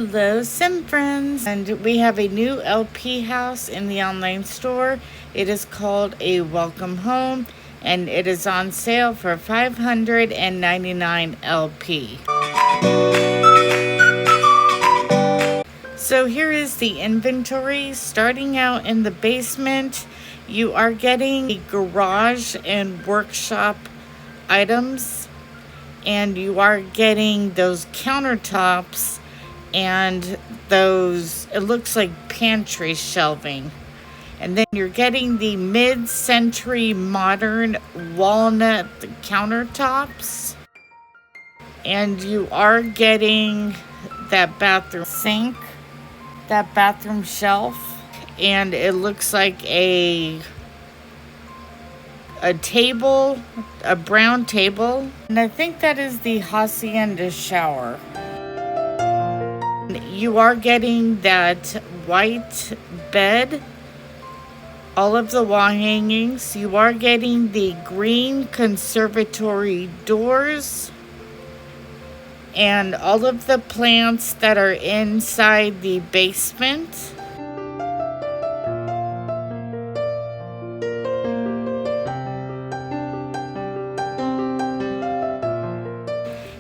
Hello Sim friends, and we have a new LP house in the online store. It is called A Welcome Home and it is on sale for $599 LP. So here is the inventory. Starting out in the basement, you are getting the garage and workshop items, and you are getting those countertops and those, it looks like pantry shelving. And then you're getting the mid-century modern walnut countertops. And you are getting that bathroom sink, that bathroom shelf. And it looks like a table, a brown table. And I think that is the hacienda shower. You are getting that white bed, all of the wall hangings. You are getting the green conservatory doors and all of the plants that are inside the basement.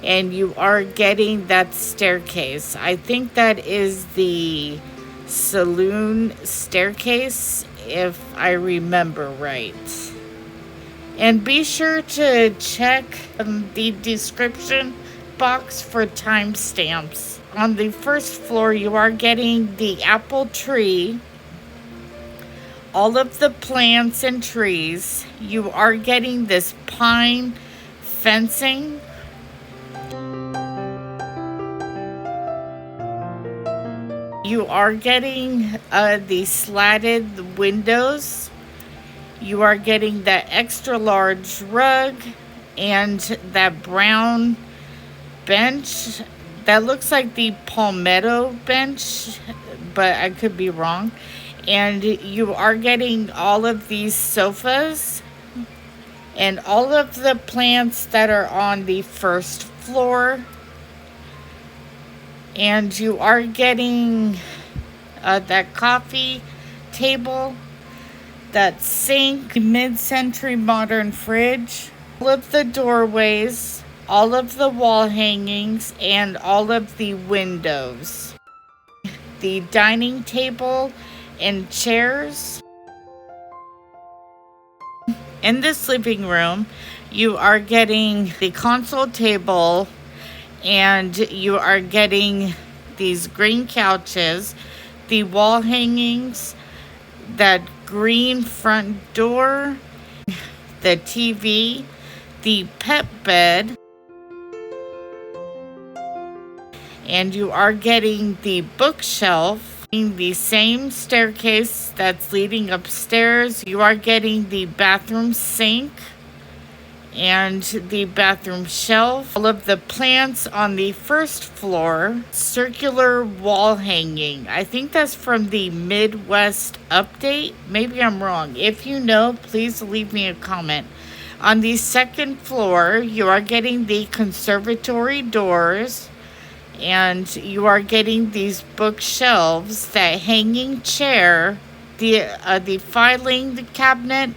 And you are getting that staircase. I think that is the saloon staircase, if I remember right. And be sure to check the description box for timestamps. On the first floor, you are getting the apple tree, all of the plants and trees. You are getting this pine fencing. You are getting the slatted windows. You are getting that extra large rug and that brown bench. That looks like the palmetto bench, but I could be wrong. And you are getting all of these sofas and all of the plants that are on the first floor. And you are getting that coffee table, that sink, mid-century modern fridge, all of the doorways, all of the wall hangings, and all of the windows. The dining table and chairs. In this living room, you are getting the console table, and you are getting these green couches, the wall hangings, that green front door, the TV, the pet bed, and you are getting the bookshelf, the same staircase that's leading upstairs. You are getting the bathroom sink and the bathroom shelf, all of the plants on the first floor, circular wall hanging. I think that's from the Midwest update. Maybe I'm wrong. If you know, please leave me a comment. On the second floor, you are getting the conservatory doors, and you are getting these bookshelves, that hanging chair, the filing cabinet,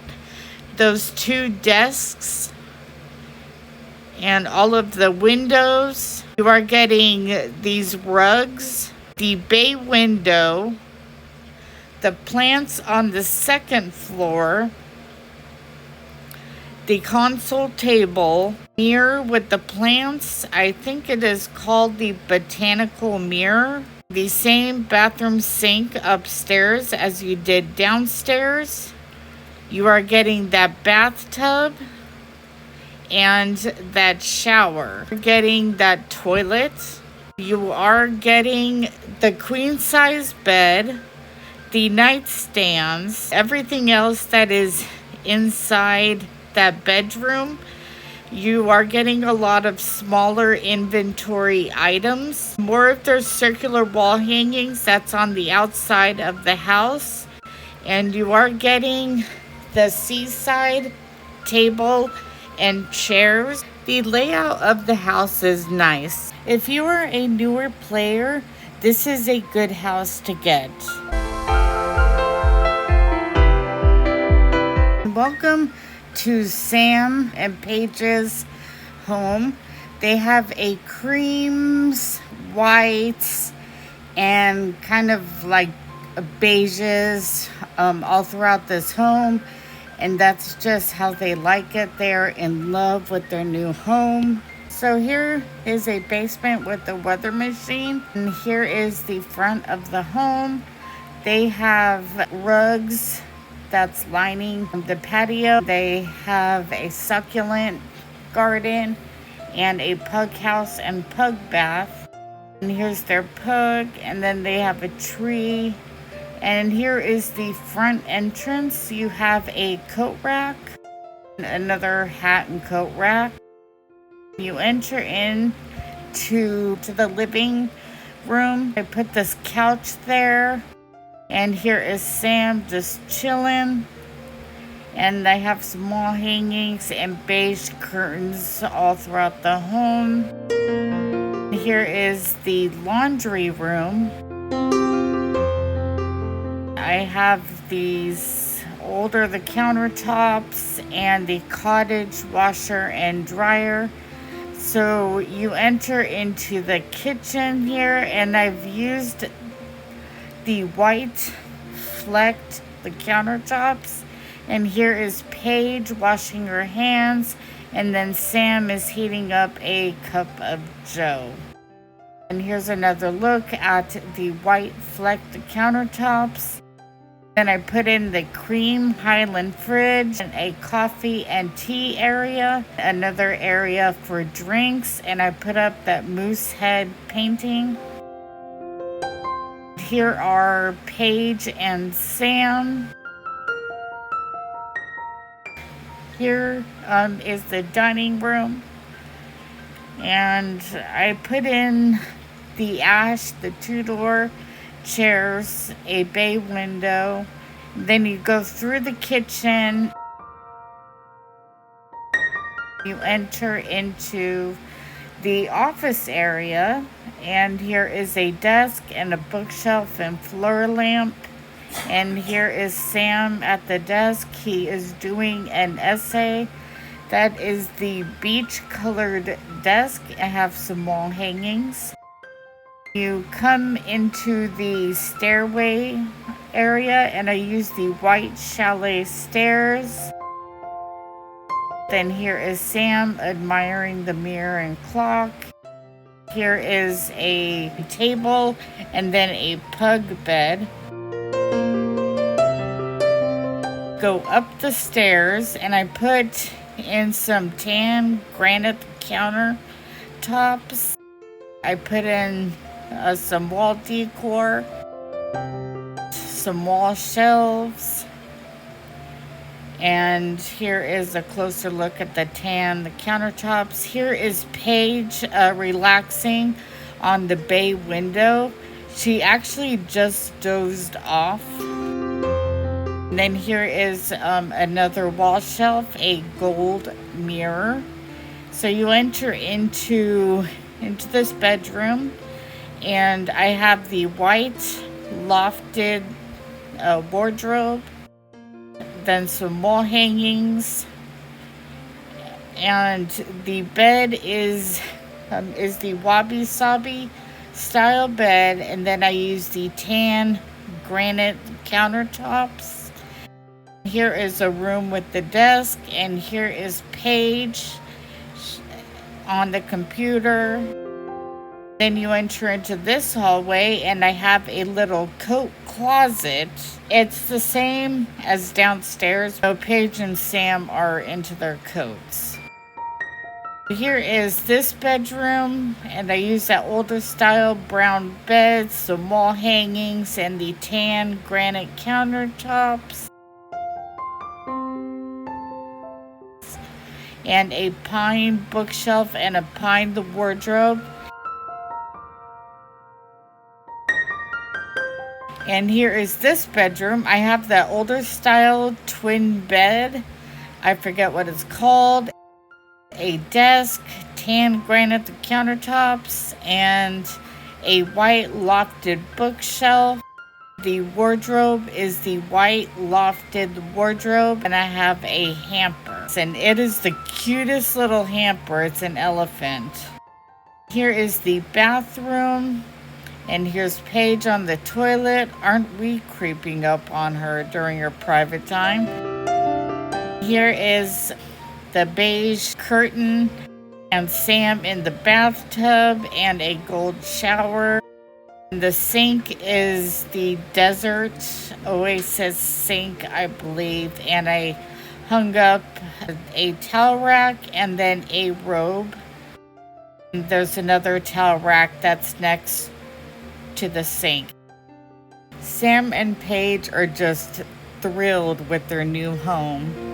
those two desks, and all of the windows. You are getting these rugs, the bay window, the plants on the second floor, the console table, mirror with the plants. I think it is called the botanical mirror. The same bathroom sink upstairs as you did downstairs. You are getting that bathtub and that shower. You're getting that toilet. You are getting the queen size bed, the nightstands, everything else that is inside that bedroom. You are getting a lot of smaller inventory items. More of those circular wall hangings that's on the outside of the house. And you are getting the seaside table and chairs. The layout of the house is nice. If you are a newer player, This is a good house to get. Welcome to Sam and Paige's home. They have a creams, whites, and kind of like beiges all throughout this home. And that's just how they like it. They're in love with their new home. So here is a basement with the weather machine. And here is the front of the home. They have rugs that's lining the patio. They have a succulent garden and a pug house and pug bath. And here's their pug, and then they have a tree. And here is the front entrance. You have a coat rack, another hat and coat rack. You enter in to the living room. I put this couch there. And here is Sam just chilling. And I have some wall hangings and beige curtains all throughout the home. Here is the laundry room. I have the countertops and the cottage washer and dryer. So you enter into the kitchen here, and I've used the white flecked the countertops. And here is Paige washing her hands, and then Sam is heating up a cup of joe. And here's another look at the white flecked countertops. Then I put in the cream Highland fridge, and a coffee and tea area, another area for drinks, and I put up that moose head painting. Here are Paige and Sam. Here is the dining room, and I put in the the two-door chairs, a bay window. Then you go through the kitchen. You enter into the office area, and here is a desk and a bookshelf and floor lamp. And here is Sam at the desk. He is doing an essay. That is the beach colored desk. I have some wall hangings. You come into the stairway area, and I use the white chalet stairs. Then here is Sam admiring the mirror and clock. Here is a table and then a pug bed. Go up the stairs, and I put in some tan granite countertops. I put in some wall decor, some wall shelves, and here is a closer look at the countertops. Here is Paige relaxing on the bay window. She actually just dozed off. And then here is another wall shelf, a gold mirror. So you enter into this bedroom, and I have the white lofted wardrobe, then some wall hangings, and the bed is the wabi-sabi style bed, and then I use the tan granite countertops. Here is a room with the desk, and here is Paige on the computer. Then you enter into this hallway, and I have a little coat closet. It's the same as downstairs, so Paige and Sam are into their coats. Here is this bedroom, and I use that older style brown bed, some wall hangings, and the tan granite countertops. And a pine bookshelf and a pine the wardrobe. And here is this bedroom. I have that older style twin bed. I forget what it's called. A desk, tan granite countertops, and a white lofted bookshelf. The wardrobe is the white lofted wardrobe, and I have a hamper. And it is the cutest little hamper. It's an elephant. Here is the bathroom, and here's Paige on the toilet. Aren't we creeping up on her during her private time? Here is the beige curtain and Sam in the bathtub and a gold shower. The sink is the desert oasis sink, I believe, and I hung up a towel rack and then a robe. And there's another towel rack that's next to the sink. Sam and Paige are just thrilled with their new home.